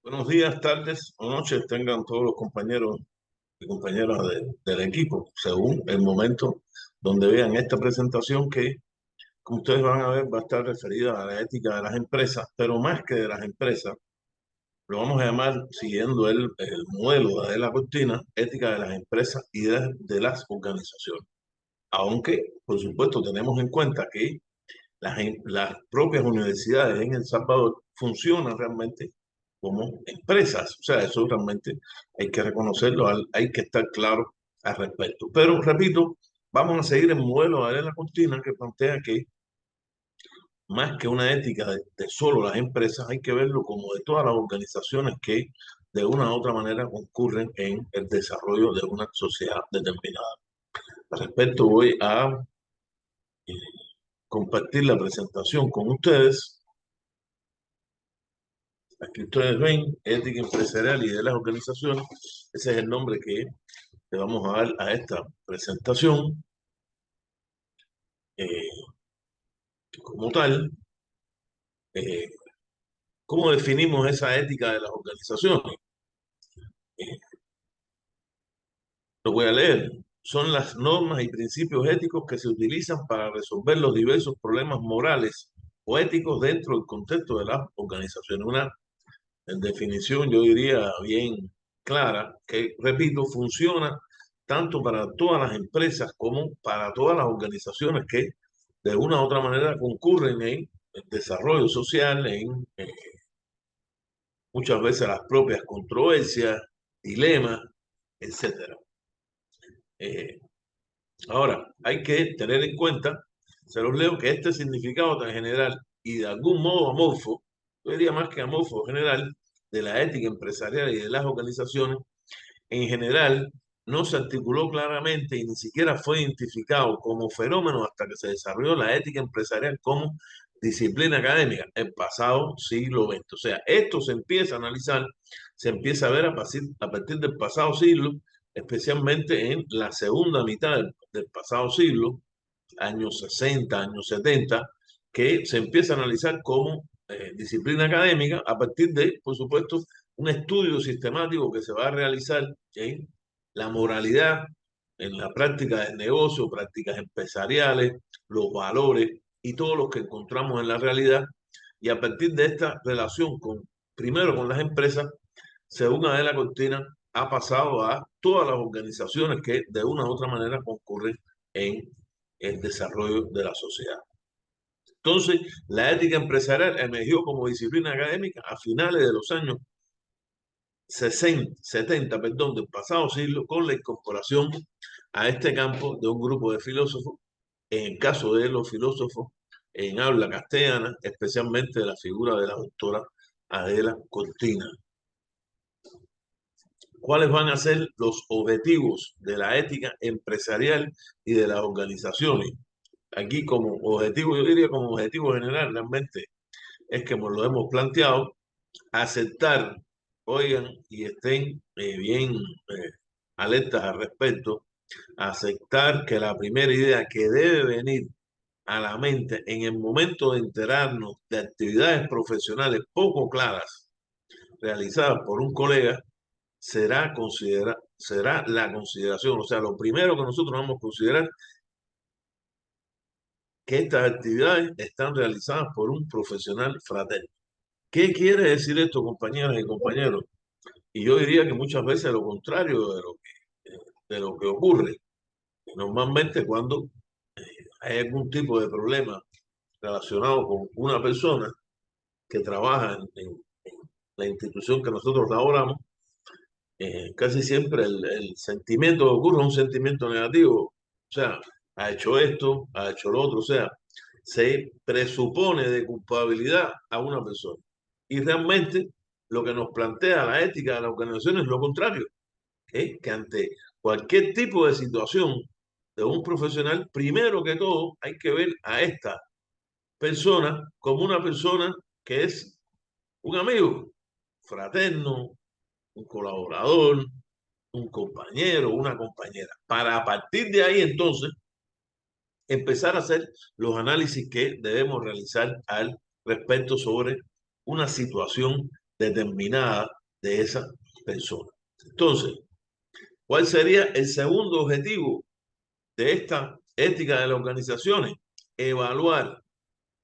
Buenos días, tardes o noches tengan todos los compañeros y compañeras del equipo, según el momento donde vean esta presentación que, como ustedes van a ver, va a estar referida a la ética de las empresas, pero más que de las empresas, lo vamos a llamar, siguiendo el modelo de la Cortina, ética de las empresas y de las organizaciones. Aunque, por supuesto, tenemos en cuenta que las propias universidades en El Salvador funcionan realmente como empresas. O sea, eso realmente hay que reconocerlo, hay que estar claro al respecto. Pero, repito, vamos a seguir el modelo de la Cortina que plantea que más que una ética de solo las empresas, hay que verlo como de todas las organizaciones que de una u otra manera concurren en el desarrollo de una sociedad determinada. Al respecto, voy a eh, compartir la presentación con ustedes. Aquí ustedes ven ética empresarial y de las organizaciones. Ese es el nombre que le vamos a dar a esta presentación. Eh, Como tal, eh, ¿cómo definimos esa ética de las organizaciones? Eh, lo voy a leer. Son las normas y principios éticos que se utilizan para resolver los diversos problemas morales o éticos dentro del contexto de las organizaciones. Una definición, yo diría, bien clara, que, repito, funciona tanto para todas las empresas como para todas las organizaciones que de una u otra manera concurren en el desarrollo social, en muchas veces las propias controversias, dilemas, etcétera. Eh, Ahora, hay que tener en cuenta, se los leo, que este significado tan general y de algún modo amorfo, yo diría más que amorfo general, de la ética empresarial y de las organizaciones, en general no se articuló claramente y ni siquiera fue identificado como fenómeno hasta que se desarrolló la ética empresarial como disciplina académica el pasado siglo XX. O sea, esto se empieza a analizar, se empieza a ver a partir del pasado siglo, especialmente en la segunda mitad del pasado siglo, años 60, años 70, que se empieza a analizar como disciplina académica a partir de, por supuesto, un estudio sistemático que se va a realizar en la moralidad, en la práctica del negocio, prácticas empresariales, los valores y todo lo que encontramos en la realidad. Y a partir de esta relación con, primero con las empresas, según Adela Cortina, ha pasado a todas las organizaciones que de una u otra manera concurren en el desarrollo de la sociedad. Entonces, la ética empresarial emergió como disciplina académica a finales de los años 60, 70, perdón, del pasado siglo, con la incorporación a este campo de un grupo de filósofos, en el caso de los filósofos en habla castellana, especialmente de la figura de la doctora Adela Cortina. ¿Cuáles van a ser los objetivos de la ética empresarial y de las organizaciones? Aquí como objetivo, yo diría como objetivo general, realmente es que lo hemos planteado, aceptar, oigan, y estén bien alertas al respecto, aceptar que la primera idea que debe venir a la mente en el momento de enterarnos de actividades profesionales poco claras realizadas por un colega será la consideración. O sea, lo primero que nosotros vamos a considerar que estas actividades están realizadas por un profesional fraterno. ¿Qué quiere decir esto, compañeras y compañeros? Y yo diría que muchas veces lo contrario de lo que ocurre. Normalmente cuando hay algún tipo de problema relacionado con una persona que trabaja en la institución que nosotros laboramos, casi siempre el sentimiento que ocurre es un sentimiento negativo. O sea, ha hecho esto, ha hecho lo otro. O sea, se presupone de culpabilidad a una persona. Y realmente lo que nos plantea la ética de la organización es lo contrario, que ante cualquier tipo de situación de un profesional, primero que todo hay que ver a esta persona como una persona que es un amigo fraterno, un colaborador, un compañero, una compañera, para a partir de ahí entonces empezar a hacer los análisis que debemos realizar al respecto sobre una situación determinada de esa persona. Entonces, ¿cuál sería el segundo objetivo de esta ética de las organizaciones? Evaluar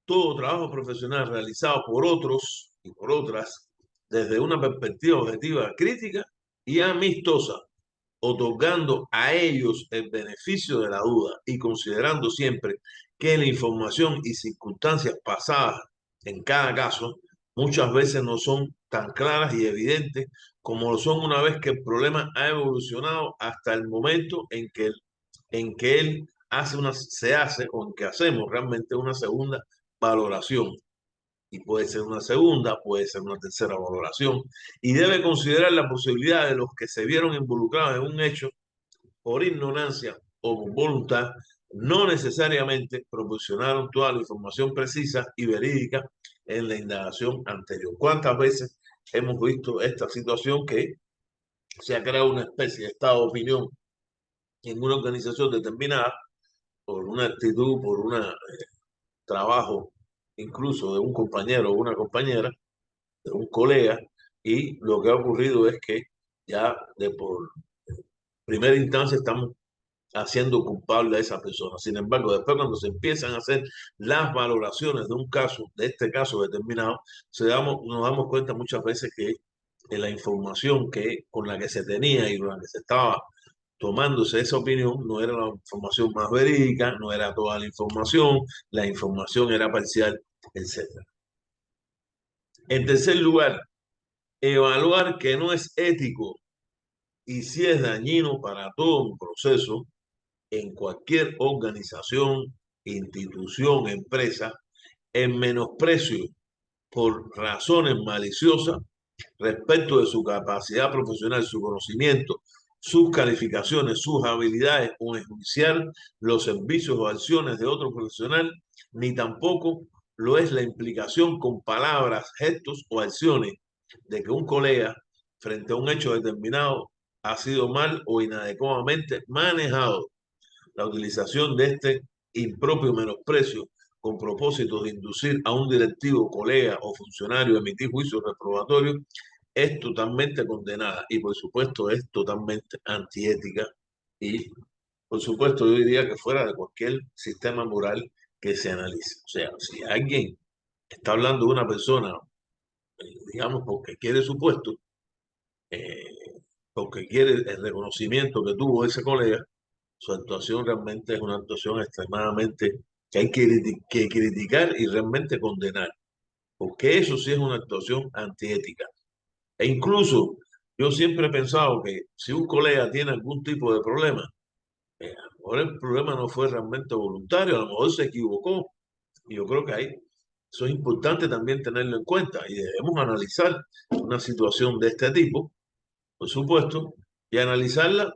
todo trabajo profesional realizado por otros y por otras desde una perspectiva objetiva, crítica y amistosa, otorgando a ellos el beneficio de la duda y considerando siempre que la información y circunstancias pasadas en cada caso muchas veces no son tan claras y evidentes como lo son una vez que el problema ha evolucionado hasta el momento en que él se hace o en que hacemos realmente una segunda valoración. Y puede ser una segunda, puede ser una tercera valoración, y debe considerar la posibilidad de los que se vieron involucrados en un hecho por ignorancia o por voluntad, no necesariamente proporcionaron toda la información precisa y verídica en la indagación anterior. ¿Cuántas veces hemos visto esta situación que se ha creado una especie de estado de opinión en una organización determinada por una actitud, por un trabajo incluso de un compañero o una compañera, de un colega, y lo que ha ocurrido es que ya de por primera instancia estamos haciendo culpable a esa persona. Sin embargo, después cuando se empiezan a hacer las valoraciones de un caso, de este caso determinado, nos damos cuenta muchas veces que la información con la que se tenía y con la que se estaba tomándose esa opinión no era la información más verídica, no era toda la información era parcial, etc. En tercer lugar, evaluar que no es ético y si es dañino para todo un proceso en cualquier organización, institución, empresa, en menosprecio por razones maliciosas respecto de su capacidad profesional, su conocimiento, sus calificaciones, sus habilidades o enjuiciar los servicios o acciones de otro profesional, ni tampoco lo es la implicación con palabras, gestos o acciones de que un colega frente a un hecho determinado ha sido mal o inadecuadamente manejado. La utilización de este impropio menosprecio con propósito de inducir a un directivo, colega o funcionario a emitir juicios reprobatorios es totalmente condenada y por supuesto es totalmente antiética y por supuesto yo diría que fuera de cualquier sistema moral que se analice. O sea, si alguien está hablando de una persona, digamos, porque quiere su puesto, eh, porque quiere el reconocimiento que tuvo ese colega, su actuación realmente es una actuación extremadamente que hay que criticar y realmente condenar, porque eso sí es una actuación antiética. E incluso yo siempre he pensado que si un colega tiene algún tipo de problema, a lo mejor el problema no fue realmente voluntario, a lo mejor se equivocó. Y yo creo que ahí eso es importante también tenerlo en cuenta y debemos analizar una situación de este tipo, por supuesto, y analizarla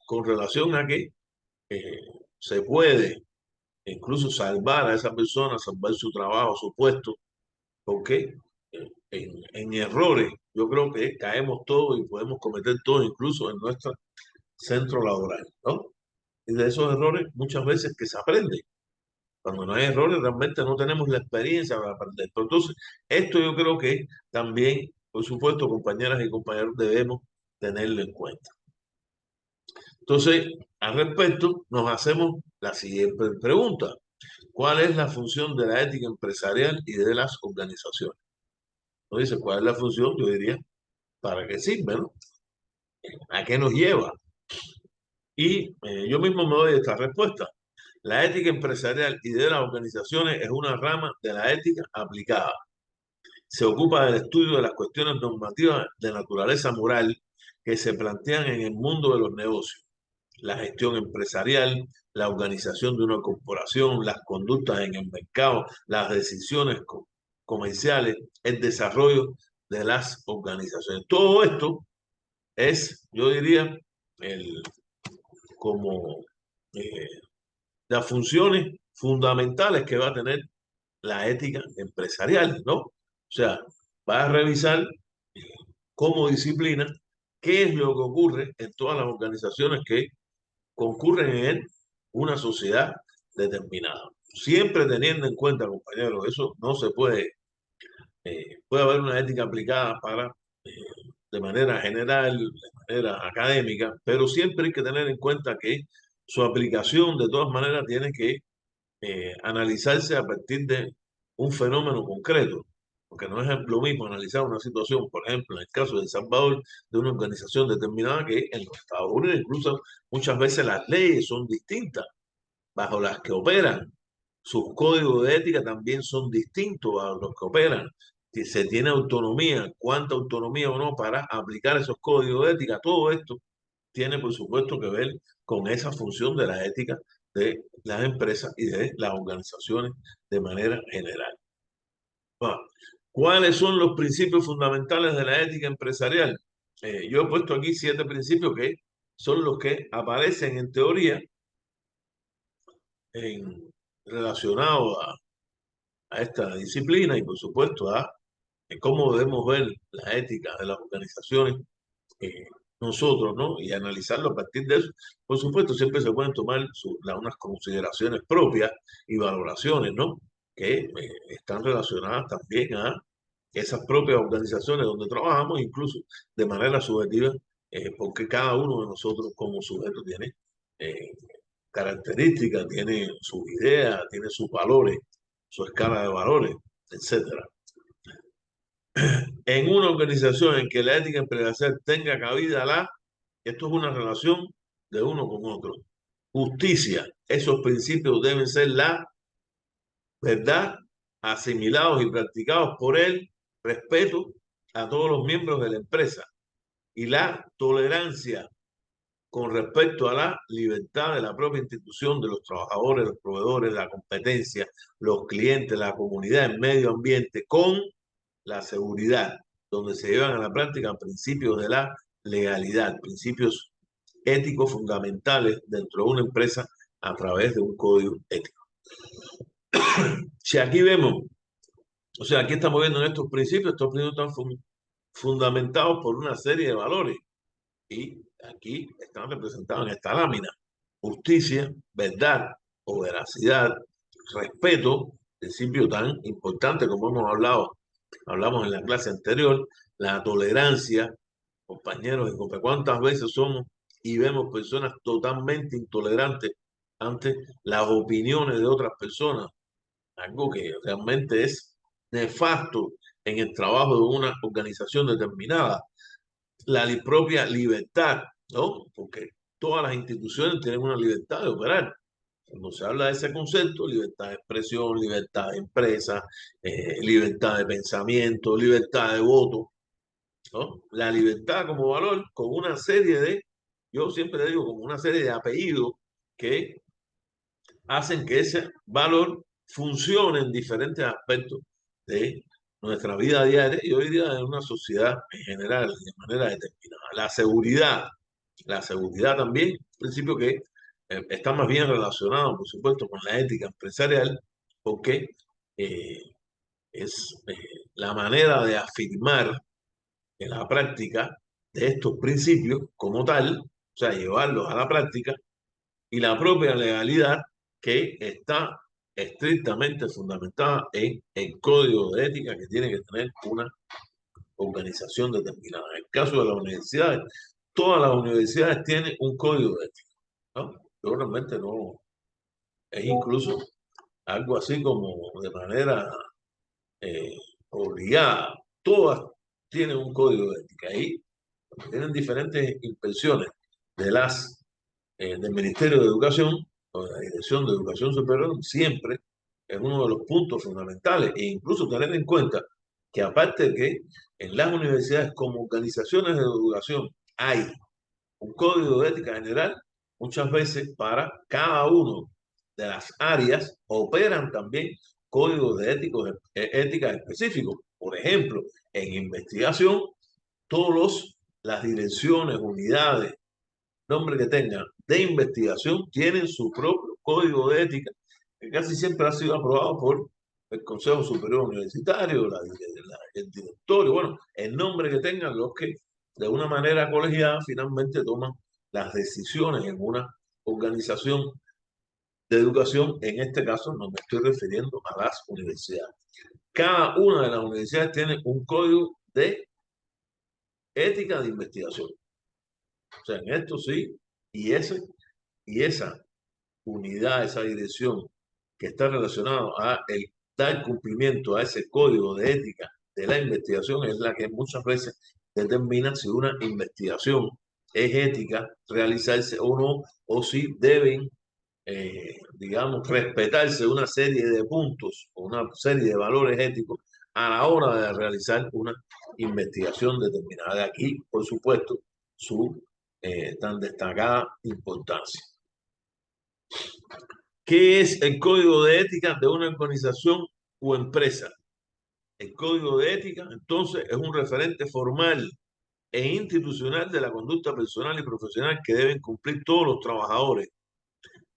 con relación a que eh, se puede incluso salvar a esa persona, salvar su trabajo, su puesto, porque en errores yo creo que caemos todos y podemos cometer todos, incluso en nuestro centro laboral, ¿no? Y de esos errores muchas veces que se aprende. Cuando no hay errores realmente no tenemos la experiencia para aprender. Pero entonces, esto yo creo que también, por supuesto, compañeras y compañeros, debemos tenerlo en cuenta. Entonces, al respecto, nos hacemos la siguiente pregunta. ¿Cuál es la función de la ética empresarial y de las organizaciones? ¿No dice cuál es la función? Yo diría, ¿para qué sirve, no? ¿A qué nos lleva? Y yo mismo me doy esta respuesta. La ética empresarial y de las organizaciones es una rama de la ética aplicada. Se ocupa del estudio de las cuestiones normativas de naturaleza moral que se plantean en el mundo de los negocios, la gestión empresarial, la organización de una corporación, las conductas en el mercado, las decisiones comerciales, el desarrollo de las organizaciones. Todo esto es, yo diría, el, como eh, las funciones fundamentales que va a tener la ética empresarial, ¿no? O sea, va a revisar como disciplina qué es lo que ocurre en todas las organizaciones que concurren en una sociedad determinada. Siempre teniendo en cuenta, compañeros, eso no se puede puede haber una ética aplicada para, eh, de manera general, de manera académica, pero siempre hay que tener en cuenta que su aplicación de todas maneras tiene que analizarse a partir de un fenómeno concreto, porque no es lo mismo analizar una situación, por ejemplo, en el caso de El Salvador, de una organización determinada, que en los Estados Unidos. Incluso muchas veces las leyes son distintas bajo las que operan. Sus códigos de ética también son distintos a los que operan. Si se tiene autonomía, cuánta autonomía o no para aplicar esos códigos de ética, todo esto tiene por supuesto que ver con esa función de la ética de las empresas y de las organizaciones de manera general. Ah, ¿cuáles son los principios fundamentales de la ética empresarial? Yo he puesto aquí 7 principios que son los que aparecen en teoría en, relacionados a esta disciplina y por supuesto a cómo debemos ver la ética de las organizaciones nosotros, ¿no? Y analizarlo a partir de eso. Por supuesto, siempre se pueden tomar unas consideraciones propias y valoraciones, ¿no? Que están relacionadas también a esas propias organizaciones donde trabajamos, incluso de manera subjetiva, porque cada uno de nosotros como sujeto tiene eh, características, tiene sus ideas, tiene sus valores, su escala de valores, etcétera. En una organización en que la ética empresarial tenga cabida esto es una relación de uno con otro. Justicia, esos principios deben ser la verdad, asimilados y practicados por el respeto a todos los miembros de la empresa y la tolerancia con respecto a la libertad de la propia institución, de los trabajadores, los proveedores, la competencia, los clientes, la comunidad, el medio ambiente, con la seguridad, donde se llevan a la práctica principios de la legalidad, principios éticos fundamentales dentro de una empresa a través de un código ético. Si aquí vemos, o sea, aquí estamos viendo en estos principios están fundamentados por una serie de valores y aquí están representados en esta lámina: justicia, verdad o veracidad, respeto, principio tan importante como hablamos en la clase anterior, la tolerancia, compañeros y compañeras. ¿Cuántas veces somos y vemos personas totalmente intolerantes ante las opiniones de otras personas? Algo que realmente es nefasto en el trabajo de una organización determinada. La propia libertad, ¿no? Porque todas las instituciones tienen una libertad de operar. Cuando se habla de ese concepto: libertad de expresión, libertad de empresa, libertad de pensamiento, libertad de voto, ¿no? La libertad como valor con una serie yo siempre digo, como una serie de apellidos que hacen que ese valor funcione en diferentes aspectos de nuestra vida diaria y hoy día en una sociedad en general, de manera determinada. La seguridad también, principio que está más bien relacionado, por supuesto, con la ética empresarial, porque eh, es la manera de afirmar en la práctica de estos principios como tal, o sea, llevarlos a la práctica, y la propia legalidad que está estrictamente fundamentada en el código de ética que tiene que tener una organización determinada. En el caso de las universidades, todas las universidades tienen un código de ética, ¿no? Yo realmente no, es incluso algo así como de manera eh, obligada. Todas tienen un código de ética y tienen diferentes inspecciones de del Ministerio de Educación o de la Dirección de Educación Superior. Siempre es uno de los puntos fundamentales, e incluso tener en cuenta que aparte de que en las universidades como organizaciones de educación hay un código de ética general, muchas veces para cada uno de las áreas operan también códigos de ética específicos. Por ejemplo, en investigación, las direcciones, unidades, nombre que tengan de investigación, tienen su propio código de ética, que casi siempre ha sido aprobado por el Consejo Superior Universitario, el directorio, bueno, el nombre que tengan los que de una manera colegiada finalmente toman las decisiones en una organización de educación. En este caso no me estoy refiriendo a las universidades. Cada una de las universidades tiene un código de ética de investigación. O sea, en esto sí, y esa unidad, esa dirección que está relacionada a el dar cumplimiento a ese código de ética de la investigación es la que muchas veces determina si una investigación es ética realizarse o no, o si deben, digamos, respetarse una serie de puntos o una serie de valores éticos a la hora de realizar una investigación determinada. De aquí, por supuesto, su tan destacada importancia. ¿Qué es el código de ética de una organización o empresa? El código de ética, entonces, es un referente formal e institucional de la conducta personal y profesional que deben cumplir todos los trabajadores,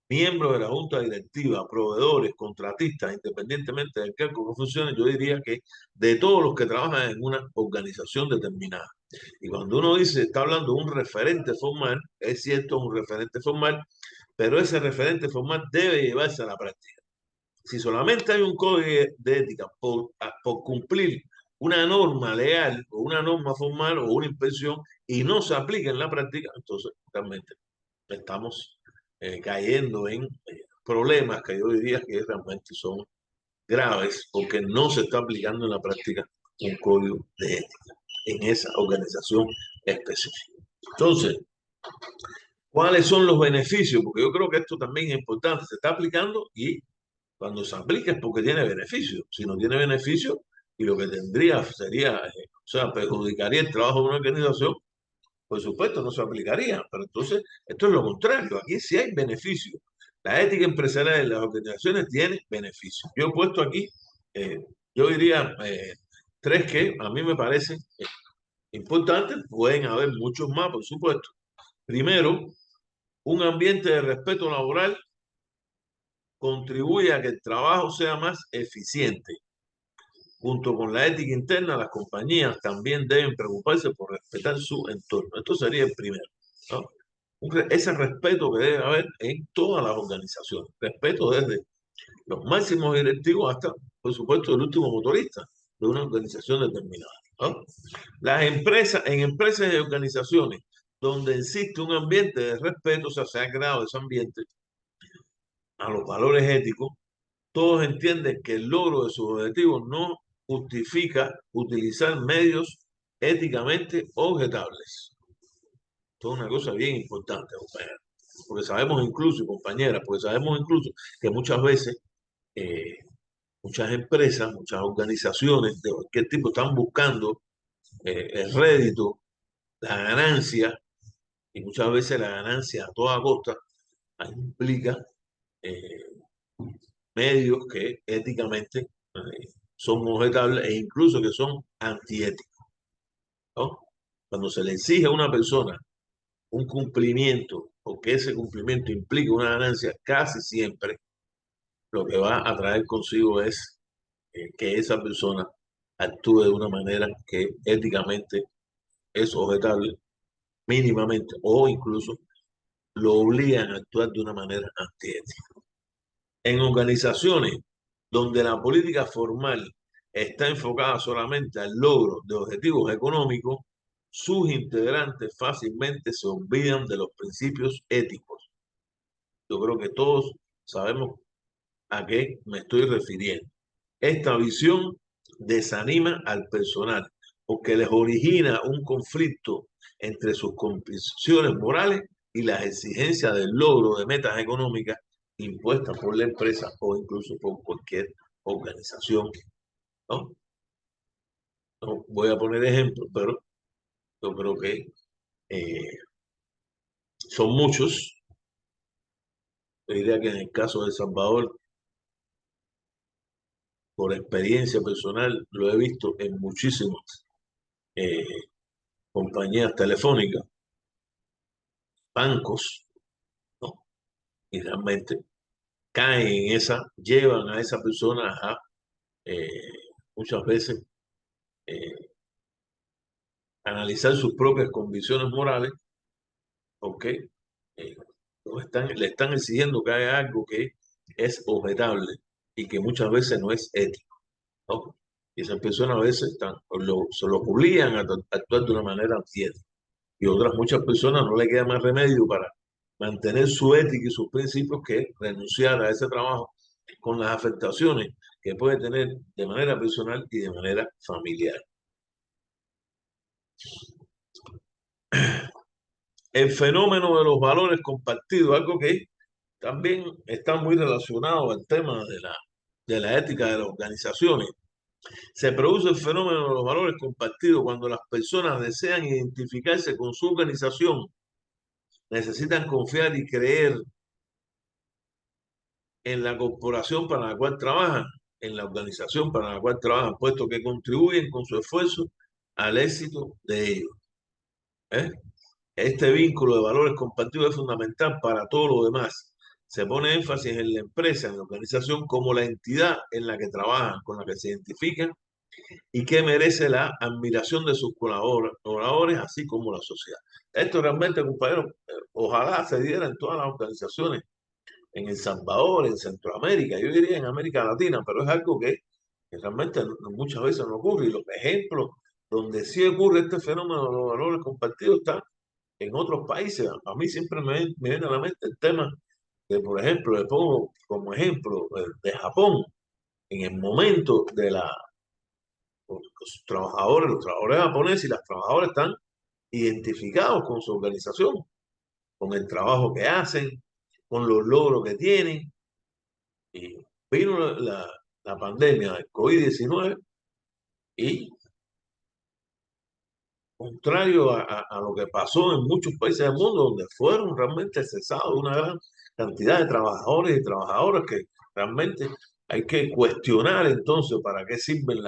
miembros de la junta directiva, proveedores, contratistas, independientemente del cargo que funcione. Yo diría que de todos los que trabajan en una organización determinada. Y cuando uno dice, está hablando de un referente formal, es cierto, un referente formal, pero ese referente formal debe llevarse a la práctica. Si solamente hay un código de ética por cumplir una norma legal o una norma formal o una inspección y no se aplica en la práctica, entonces realmente estamos cayendo en problemas que yo diría que realmente son graves porque no se está aplicando en la práctica un código de ética en esa organización específica. Entonces, ¿cuáles son los beneficios? Porque yo creo que esto también es importante. Se está aplicando y cuando se aplica es porque tiene beneficio. Si no tiene beneficio y lo que tendría sería, o sea, perjudicaría el trabajo de una organización, por supuesto no se aplicaría. Pero entonces, esto es lo contrario. Aquí sí hay beneficio. La ética empresarial de las organizaciones tiene beneficios. Yo he puesto aquí, eh, yo diría, tres que a mí me parecen importantes. Pueden haber muchos más, por supuesto. Primero, un ambiente de respeto laboral contribuye a que el trabajo sea más eficiente. Junto con la ética interna, las compañías también deben preocuparse por respetar su entorno. Esto sería el primero, ¿no? Ese respeto que debe haber en todas las organizaciones. Respeto desde los máximos directivos hasta, por supuesto, el último motorista de una organización determinada, ¿no? En empresas y organizaciones donde existe un ambiente de respeto, o sea, se ha creado ese ambiente a los valores éticos, todos entienden que el logro de sus objetivos no justifica utilizar medios éticamente objetables. Esto es una cosa bien importante, compañeros. Porque sabemos incluso, compañeras, porque sabemos incluso que muchas veces muchas empresas, muchas organizaciones de cualquier tipo están buscando el rédito, la ganancia, y muchas veces la ganancia a toda costa implica eh, medios que éticamente son objetables e incluso que son antiéticos, ¿no? Cuando se le exige a una persona un cumplimiento o que ese cumplimiento implique una ganancia, casi siempre lo que va a traer consigo es que esa persona actúe de una manera que éticamente es objetable mínimamente o incluso lo obligan a actuar de una manera antiética. En organizaciones donde la política formal está enfocada solamente al logro de objetivos económicos, sus integrantes fácilmente se olvidan de los principios éticos. Yo creo que todos sabemos a qué me estoy refiriendo. Esta visión desanima al personal porque les origina un conflicto entre sus convicciones morales y las exigencias del logro de metas económicas impuestas por la empresa o incluso por cualquier organización, ¿no? No voy a poner ejemplos, pero yo creo que eh, son muchos. Yo diría que en el caso de Salvador, por experiencia personal, lo he visto en muchísimas eh, compañías telefónicas, bancos, ¿no? Y realmente caen en esa, llevan a esa persona a eh, muchas veces eh, analizar sus propias convicciones morales, porque le están exigiendo que haga algo que es objetable y que muchas veces no es ético, ¿no? Y esas personas a veces se lo obligan a actuar de una manera antiética. Y otras muchas personas no le queda más remedio para mantener su ética y sus principios que renunciar a ese trabajo con las afectaciones que puede tener de manera personal y de manera familiar. El fenómeno de los valores compartidos, algo que también está muy relacionado al tema de la ética de las organizaciones. Se produce el fenómeno de los valores compartidos cuando las personas desean identificarse con su organización, necesitan confiar y creer en la corporación para la cual trabajan, en la organización para la cual trabajan, puesto que contribuyen con su esfuerzo al éxito de ellos. ¿Eh? Este vínculo de valores compartidos es fundamental para todo lo demás. Se pone énfasis en la empresa, en la organización, como la entidad en la que trabajan, con la que se identifican y que merece la admiración de sus colaboradores, así como la sociedad. Esto realmente, compañeros, ojalá se diera en todas las organizaciones, en El Salvador, en Centroamérica, yo diría en América Latina, pero es algo que realmente muchas veces no ocurre. Y los ejemplos donde sí ocurre este fenómeno de los valores compartidos están en otros países. A mí siempre me viene a la mente el tema de, por ejemplo, le pongo como ejemplo de Japón, en el momento de los trabajadores japoneses y las trabajadoras están identificados con su organización, con el trabajo que hacen, con los logros que tienen. Y vino la pandemia del COVID-19 y, contrario a lo que pasó en muchos países del mundo, donde fueron realmente cesados una gran cantidad de trabajadores y trabajadoras que realmente hay que cuestionar entonces para qué sirven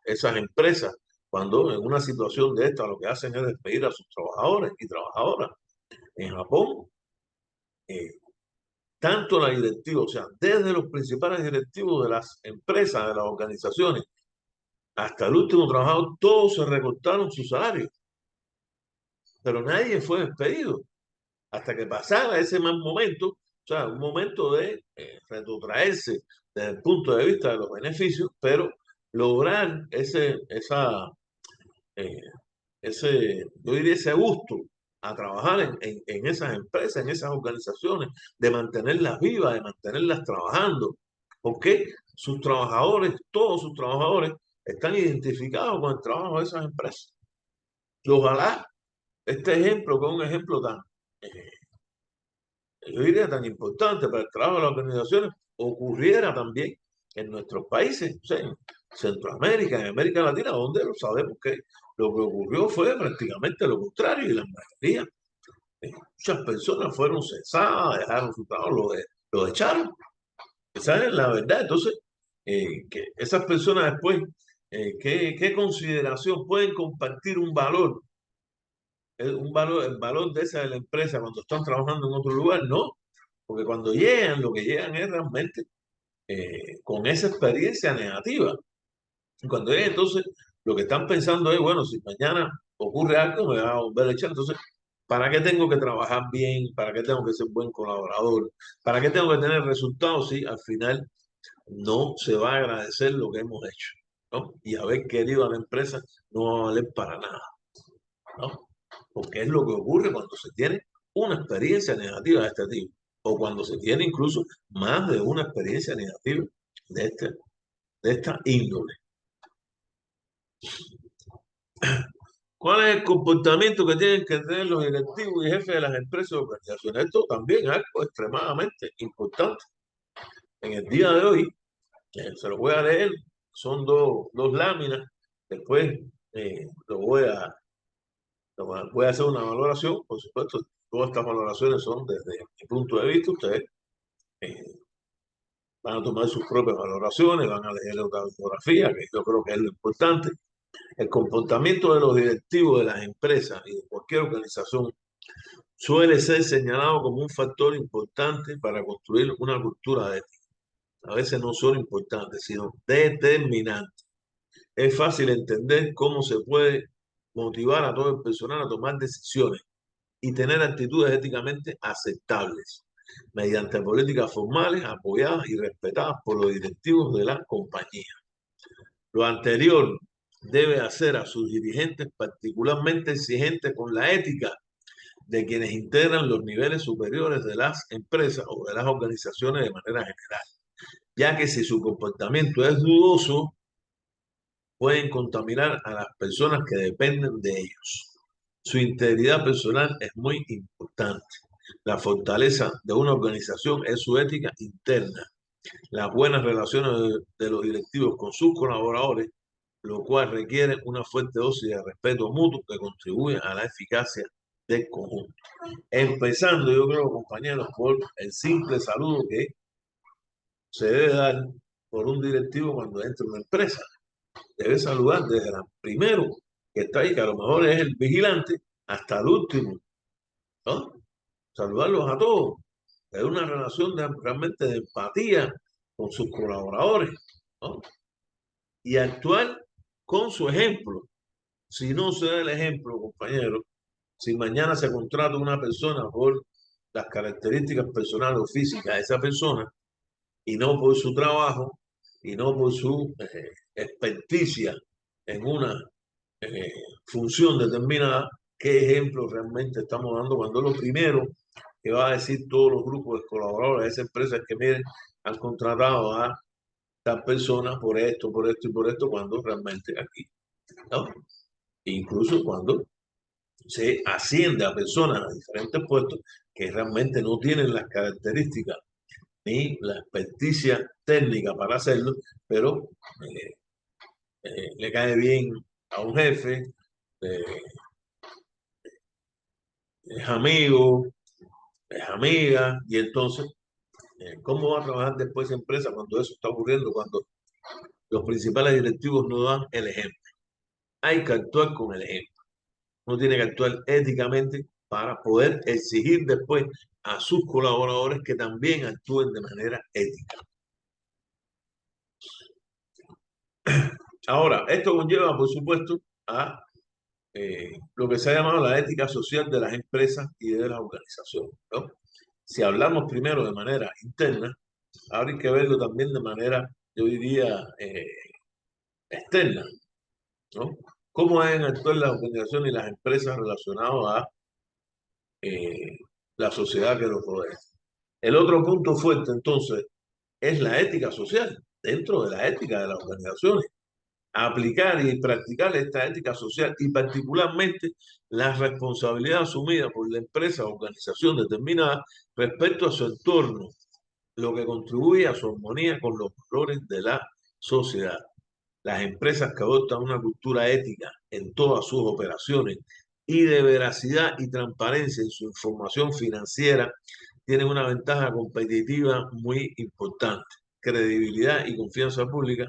esas empresas cuando en una situación de esta lo que hacen es despedir a sus trabajadores y trabajadoras. En Japón, eh, tanto la directiva, o sea, desde los principales directivos de las empresas, de las organizaciones, hasta el último trabajador, todos se recortaron sus salarios, pero nadie fue despedido hasta que pasara ese mal momento, o sea, un momento de retrotraerse desde el punto de vista de los beneficios, pero lograr eh, yo diría ese gusto a trabajar en esas empresas, en esas organizaciones, de mantenerlas vivas, de mantenerlas trabajando, porque sus trabajadores, todos sus trabajadores, están identificados con el trabajo de esas empresas. Y ojalá este ejemplo, que es un ejemplo tan, eh, yo diría tan importante para el trabajo de las organizaciones, ocurriera también en nuestros países, o sea, en Centroamérica, en América Latina, donde lo sabemos que lo que ocurrió fue prácticamente lo contrario y la mayoría, muchas personas fueron cesadas, dejaron su trabajo, lo echaron. Esa es la verdad. Entonces, que esas personas después, ¿qué consideración pueden compartir un valor? El valor de esa de la empresa cuando están trabajando en otro lugar, no, porque cuando llegan, lo que llegan es realmente con esa experiencia negativa. Y cuando llegan, entonces, lo que están pensando es, bueno, si mañana ocurre algo, me van a volver a echar. Entonces, ¿para qué tengo que trabajar bien? ¿Para qué tengo que ser buen colaborador? ¿Para qué tengo que tener resultados si al final no se va a agradecer lo que hemos hecho? ¿No? Y haber querido a la empresa no va a valer para nada, ¿no? Porque es lo que ocurre cuando se tiene una experiencia negativa de este tipo, o cuando se tiene incluso más de una experiencia negativa de, este, de esta índole. ¿Cuál es el comportamiento que tienen que tener los directivos y jefes de las empresas y organizaciones? Esto también es algo extremadamente importante. En el día de hoy, se los voy a leer, son dos láminas, después voy a hacer una valoración, por supuesto, todas estas valoraciones son desde mi punto de vista, ustedes eh, van a tomar sus propias valoraciones, van a leer otra bibliografía, que yo creo que es lo importante. El comportamiento de los directivos de las empresas y de cualquier organización suele ser señalado como un factor importante para construir una cultura de ética. A veces no solo importante, sino determinante. Es fácil entender cómo se puede motivar a todo el personal a tomar decisiones y tener actitudes éticamente aceptables mediante políticas formales apoyadas y respetadas por los directivos de la compañía. Lo anterior debe hacer a sus dirigentes particularmente exigentes con la ética de quienes integran los niveles superiores de las empresas o de las organizaciones de manera general, ya que si su comportamiento es dudoso, pueden contaminar a las personas que dependen de ellos. Su integridad personal es muy importante. La fortaleza de una organización es su ética interna, las buenas relaciones de los directivos con sus colaboradores, lo cual requiere una fuerte dosis de respeto mutuo que contribuye a la eficacia del conjunto. Empezando, yo creo, compañeros, por el simple saludo que se debe dar por un directivo cuando entra en una empresa. Debe saludar desde el primero que está ahí, que a lo mejor es el vigilante, hasta el último, ¿no? Saludarlos a todos. Es una relación realmente de empatía con sus colaboradores, ¿no? Y actuar con su ejemplo. Si no se da el ejemplo, compañero, si mañana se contrata una persona por las características personales o físicas de esa persona y no por su trabajo y no por su experticia en una función determinada, ¿qué ejemplo realmente estamos dando cuando lo primero que va a decir todos los grupos de colaboradores de esa empresa es que miren, han contratado a tal persona por esto y por esto, cuando realmente aquí, ¿no? Incluso cuando se asciende a personas a diferentes puestos que realmente no tienen las características ni la experticia técnica para hacerlo, pero le cae bien a un jefe, eh, es amigo, es amiga, y entonces, ¿cómo va a trabajar después esa empresa cuando eso está ocurriendo, cuando los principales directivos no dan el ejemplo? Hay que actuar con el ejemplo. Uno tiene que actuar éticamente para poder exigir después a sus colaboradores que también actúen de manera ética. Ahora, esto conlleva, por supuesto, a lo que se ha llamado la ética social de las empresas y de las organizaciones, ¿no? Si hablamos primero de manera interna, ahora hay que verlo también de manera, yo diría, externa, ¿no? ¿Cómo deben actuar las organizaciones y las empresas relacionadas a eh, la sociedad que los rodea? El otro punto fuerte, entonces, es la ética social, dentro de la ética de las organizaciones. Aplicar y practicar esta ética social y particularmente la responsabilidad asumida por la empresa o organización determinada respecto a su entorno, lo que contribuye a su armonía con los valores de la sociedad. Las empresas que adoptan una cultura ética en todas sus operaciones y de veracidad y transparencia en su información financiera tienen una ventaja competitiva muy importante, credibilidad y confianza pública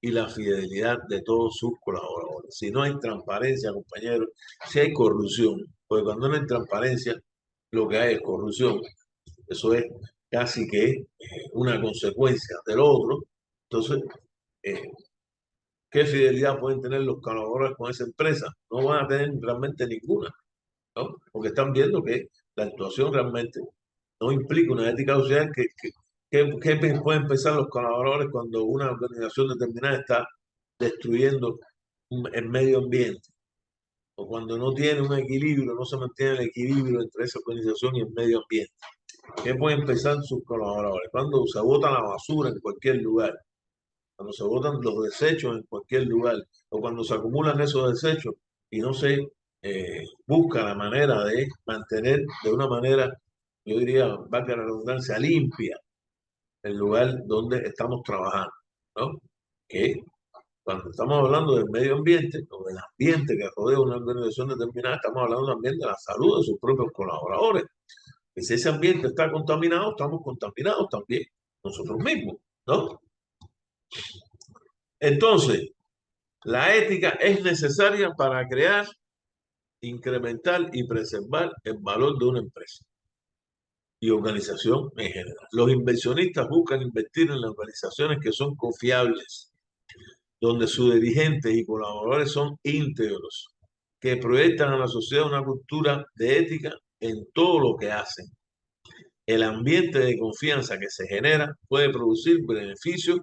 y la fidelidad de todos sus colaboradores. Si no hay transparencia, compañeros, si hay corrupción, porque cuando no hay transparencia, lo que hay es corrupción. Eso es casi que una consecuencia del otro. Entonces, eh, ¿qué fidelidad pueden tener los colaboradores con esa empresa? No van a tener realmente ninguna, ¿no? Porque están viendo que la actuación realmente no implica una ética social que pueden pensar los colaboradores cuando una organización determinada está destruyendo el medio ambiente o cuando no tiene un equilibrio, no se mantiene el equilibrio entre esa organización y el medio ambiente. ¿Qué pueden pensar sus colaboradores? Cuando se bota la basura en cualquier lugar, cuando se botan los desechos en cualquier lugar o cuando se acumulan esos desechos y no se busca la manera de mantener de una manera, yo diría, valga la redundancia, limpia el lugar donde estamos trabajando, ¿no? Que cuando estamos hablando del medio ambiente o del ambiente que rodea una organización determinada, estamos hablando también de la salud de sus propios colaboradores. Y si ese ambiente está contaminado, estamos contaminados también nosotros mismos, ¿no? Entonces, la ética es necesaria para crear, incrementar y preservar el valor de una empresa y organización en general. Los inversionistas buscan invertir en las organizaciones que son confiables, donde sus dirigentes y colaboradores son íntegros, que proyectan a la sociedad una cultura de ética en todo lo que hacen. El ambiente de confianza que se genera puede producir beneficios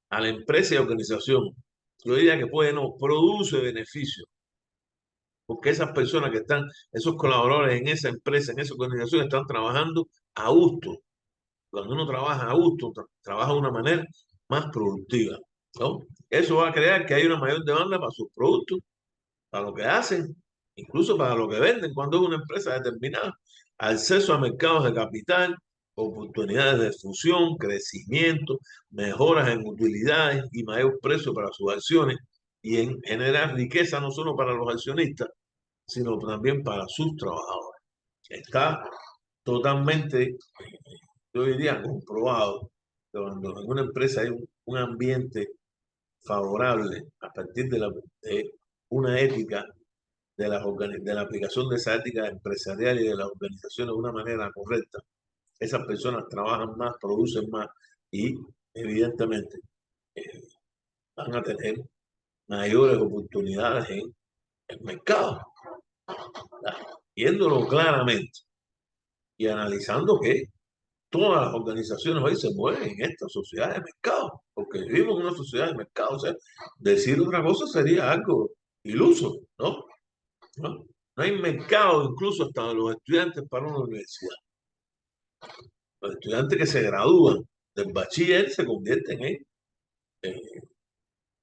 a la empresa y organización, yo diría que puede, no, produce beneficios, porque esas personas que están, esos colaboradores en esa empresa, en esa organización, están trabajando a gusto. Cuando uno trabaja a gusto, trabaja de una manera más productiva, ¿no? Eso va a crear que haya una mayor demanda para sus productos, para lo que hacen, incluso para lo que venden cuando es una empresa determinada. Acceso a mercados de capital, oportunidades de fusión, crecimiento, mejoras en utilidades y mayor precio para sus acciones y en generar riqueza no solo para los accionistas, sino también para sus trabajadores. Está totalmente, yo diría, comprobado que cuando en una empresa hay un ambiente favorable a partir de una ética de la aplicación de esa ética empresarial y de las organizaciones de una manera correcta, esas personas trabajan más, producen más y evidentemente eh, van a tener mayores oportunidades en el mercado. Viéndolo claramente y analizando que todas las organizaciones hoy se mueven en esta sociedad de mercado, porque vivimos en una sociedad de mercado. O sea, decir otra cosa sería algo iluso, ¿no? ¿No? No hay mercado incluso hasta de los estudiantes para una universidad. Los estudiantes que se gradúan del bachiller se convierten en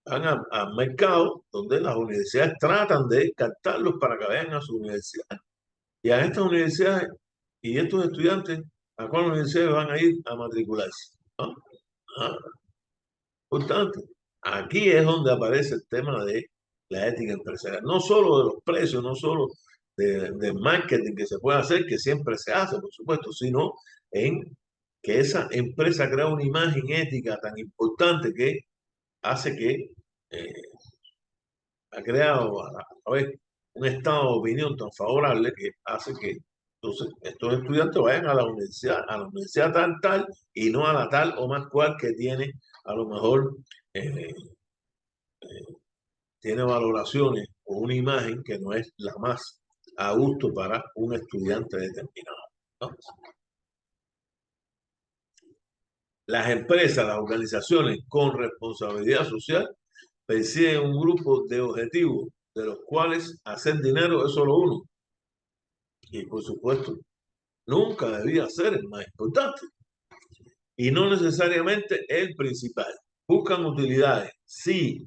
van a mercados donde las universidades tratan de captarlos para que vayan a su universidad. Y a estas universidades y estos estudiantes, ¿a cuáles universidades van a ir a matricularse? ¿No? Ah, importante. Aquí es donde aparece el tema de la ética empresarial. No solo de los precios, no solo del marketing que se puede hacer, que siempre se hace, por supuesto, sino en que esa empresa crea una imagen ética tan importante que hace que eh, ha creado a ver, un estado de opinión tan favorable que hace que entonces estos estudiantes vayan a la universidad tal y no a la tal o más cual que tiene a lo mejor eh, tiene valoraciones o una imagen que no es la más a gusto para un estudiante determinado, ¿no? Las empresas, las organizaciones con responsabilidad social persiguen un grupo de objetivos de los cuales hacer dinero es solo uno. Y por supuesto, nunca debía ser el más importante y no necesariamente el principal. Buscan utilidades, sí.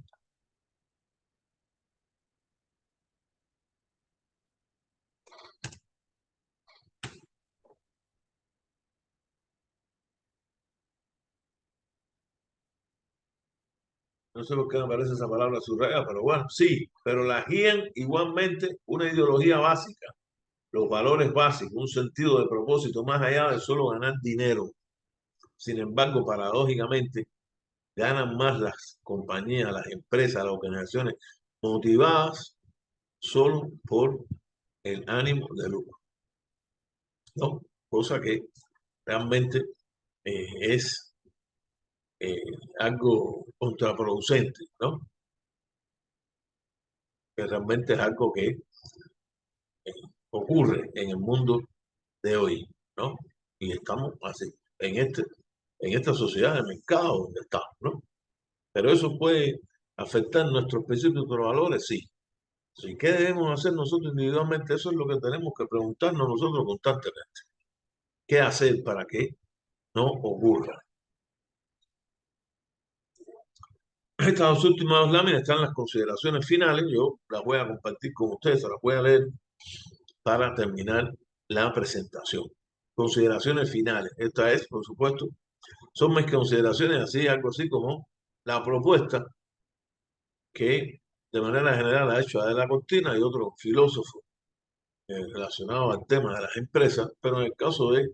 No sé por qué me parece esa palabra subrayada, pero bueno, sí, pero la guían igualmente una ideología básica, los valores básicos, un sentido de propósito más allá de solo ganar dinero. Sin embargo, paradójicamente, ganan más las compañías, las empresas, las organizaciones motivadas solo por el ánimo de lucro, ¿no? Cosa que realmente es eh, algo contraproducente, ¿no? Que realmente es algo que ocurre en el mundo de hoy, ¿no? Y estamos así, en esta sociedad de mercado donde estamos, ¿no? Pero eso puede afectar nuestros principios y nuestros valores, sí. Sí, ¿qué debemos hacer nosotros individualmente? Eso es lo que tenemos que preguntarnos nosotros constantemente. ¿Qué hacer para que no ocurra? Estas dos últimas dos láminas están las consideraciones finales. Yo las voy a compartir con ustedes, se las voy a leer para terminar la presentación. Consideraciones finales. Esta es, por supuesto, son mis consideraciones, así, algo así como la propuesta que de manera general ha hecho Adela Cortina y otros filósofos relacionados al tema de las empresas, pero en el caso de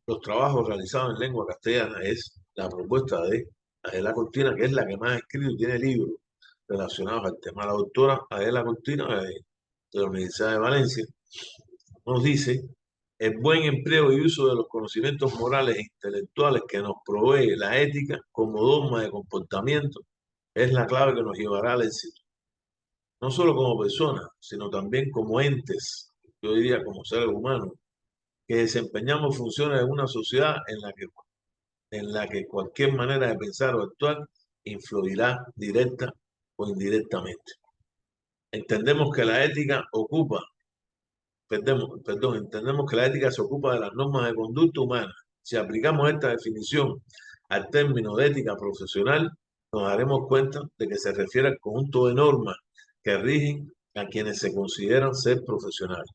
los trabajos realizados en lengua castellana es la propuesta de Adela Cortina, que es la que más ha escrito y tiene libros relacionados al tema. La doctora Adela Cortina de la Universidad de Valencia nos dice: el buen empleo y uso de los conocimientos morales e intelectuales que nos provee la ética como dogma de comportamiento es la clave que nos llevará al éxito, no solo como personas, sino también como entes, yo diría como seres humanos, que desempeñamos funciones en una sociedad en la que cualquier manera de pensar o actuar influirá directa o indirectamente. Entendemos que la ética entendemos que la ética se ocupa de las normas de conducta humana. Si aplicamos esta definición al término de ética profesional, nos daremos cuenta de que se refiere al conjunto de normas que rigen a quienes se consideran ser profesionales.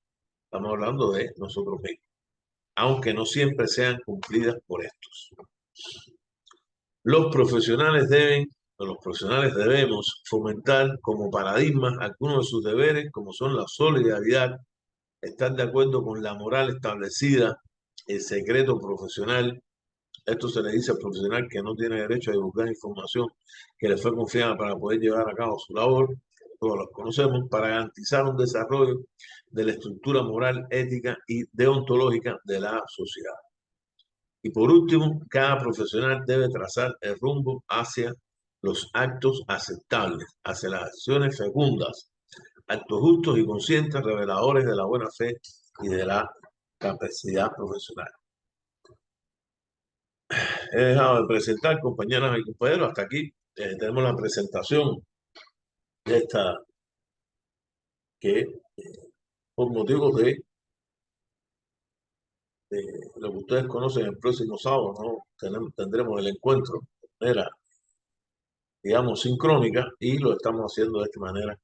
Estamos hablando de nosotros mismos, aunque no siempre sean cumplidas por estos. Los profesionales debemos fomentar como paradigmas algunos de sus deberes, como son la solidaridad, estar de acuerdo con la moral establecida, el secreto profesional. Esto se le dice al profesional que no tiene derecho a divulgar información que le fue confiada para poder llevar a cabo su labor, todos los conocemos, para garantizar un desarrollo de la estructura moral, ética y deontológica de la sociedad. Y por último, cada profesional debe trazar el rumbo hacia los actos aceptables, hacia las acciones fecundas, actos justos y conscientes, reveladores de la buena fe y de la capacidad profesional. He dejado de presentar, compañeras y compañeros, hasta aquí tenemos la presentación de esta que por motivos de lo que ustedes conocen el próximo sábado, ¿no? Tendremos el encuentro de manera, digamos, sincrónica y lo estamos haciendo de esta manera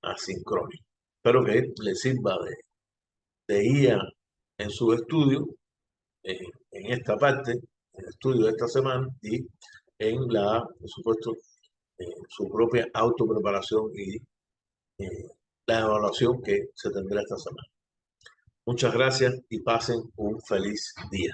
asincrónica. Espero que les sirva de guía en su estudio, en esta parte, en el estudio de esta semana y en la, por supuesto, su propia autopreparación y la evaluación que se tendrá esta semana. Muchas gracias y pasen un feliz día.